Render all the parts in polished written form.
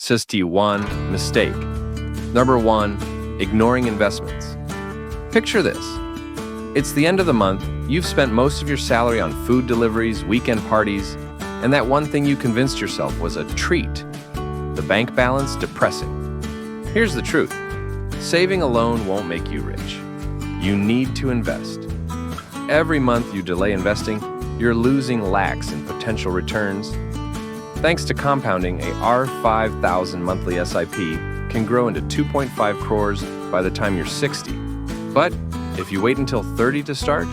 1. Mistake. Number 1. Ignoring investments. Picture this. It's the end of the month, you've spent most of your salary on food deliveries, weekend parties, and that one thing you convinced yourself was a treat. The bank balance depressing. Here's the truth. Saving alone won't make you rich. You need to invest. Every month you delay investing, you're losing lakhs in potential returns. Thanks to compounding, a R5,000 monthly SIP can grow into 2.5 crores by the time you're 60. But if you wait until 30 to start,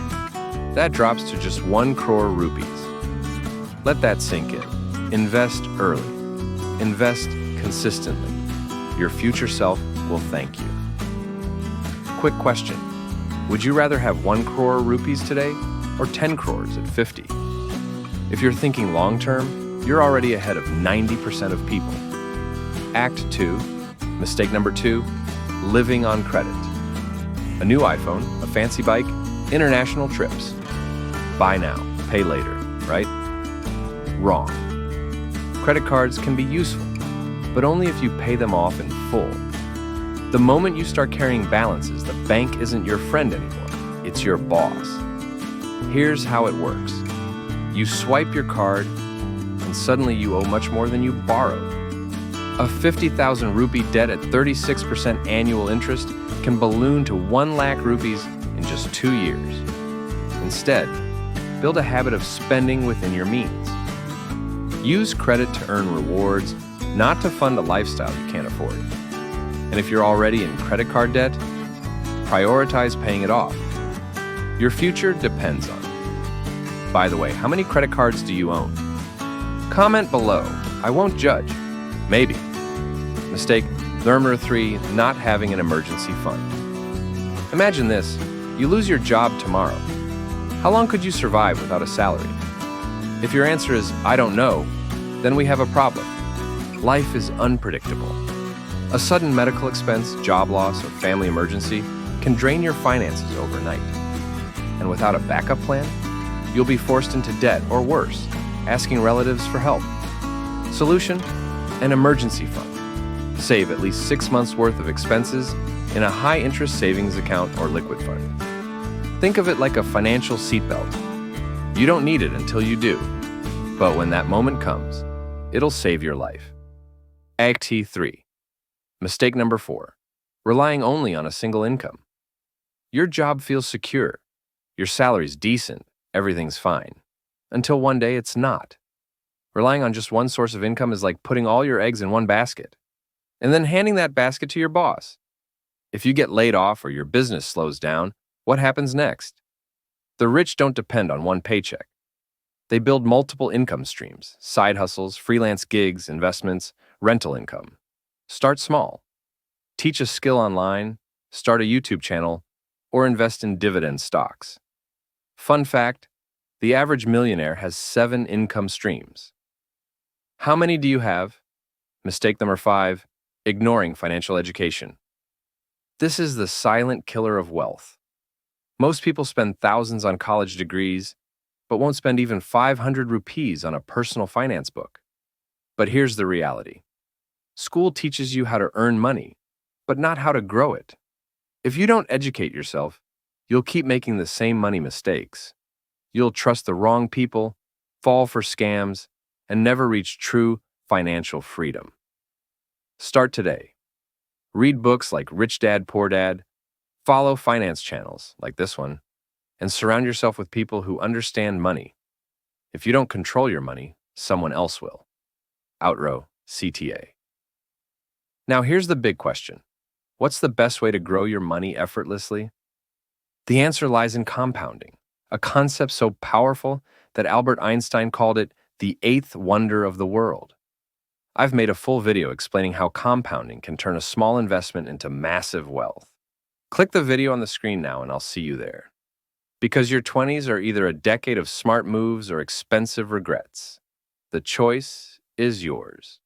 that drops to just 1 crore rupees. Let that sink in. Invest early. Invest consistently. Your future self will thank you. Quick question. Would you rather have 1 crore rupees today or 10 crores at 50? If you're thinking long-term, you're already ahead of 90% of people. Act 2, mistake number 2, living on credit. A new iPhone, a fancy bike, international trips. Buy now, pay later, right? Wrong. Credit cards can be useful, but only if you pay them off in full. The moment you start carrying balances, the bank isn't your friend anymore, it's your boss. Here's how it works. You swipe your card, and suddenly you owe much more than you borrowed. A 50,000 rupee debt at 36% annual interest can balloon to 1 lakh rupees in just 2 years. Instead, build a habit of spending within your means. Use credit to earn rewards, not to fund a lifestyle you can't afford. And if you're already in credit card debt, prioritize paying it off. Your future depends on it. By the way, how many credit cards do you own? Comment below. I won't judge. Maybe. Mistake number 3, not having an emergency fund. Imagine this. You lose your job tomorrow. How long could you survive without a salary? If your answer is, I don't know, then we have a problem. Life is unpredictable. A sudden medical expense, job loss, or family emergency can drain your finances overnight. And without a backup plan, you'll be forced into debt or worse, asking relatives for help. Solution? An emergency fund. Save at least 6 months' worth of expenses in a high-interest savings account or liquid fund. Think of it like a financial seatbelt. You don't need it until you do, but when that moment comes, it'll save your life. Act 3. Mistake number 4. Relying only on a single income. Your job feels secure. Your salary's decent. Everything's fine. Until one day it's not. Relying on just one source of income is like putting all your eggs in one basket, and then handing that basket to your boss. If you get laid off or your business slows down, what happens next? The rich don't depend on one paycheck. They build multiple income streams, side hustles, freelance gigs, investments, rental income. Start small. Teach a skill online, start a YouTube channel, or invest in dividend stocks. Fun fact, the average millionaire has 7 income streams. How many do you have? Mistake number 5, ignoring financial education. This is the silent killer of wealth. Most people spend thousands on college degrees, but won't spend even 500 rupees on a personal finance book. But here's the reality. School teaches you how to earn money, but not how to grow it. If you don't educate yourself, you'll keep making the same money mistakes. You'll trust the wrong people, fall for scams, and never reach true financial freedom. Start today. Read books like Rich Dad, Poor Dad, follow finance channels like this one, and surround yourself with people who understand money. If you don't control your money, someone else will. Outrow, CTA. Now here's the big question. What's the best way to grow your money effortlessly? The answer lies in compounding, a concept so powerful that Albert Einstein called it the 8th wonder of the world. I've made a full video explaining how compounding can turn a small investment into massive wealth. Click the video on the screen now and I'll see you there. Because your 20s are either a decade of smart moves or expensive regrets. The choice is yours.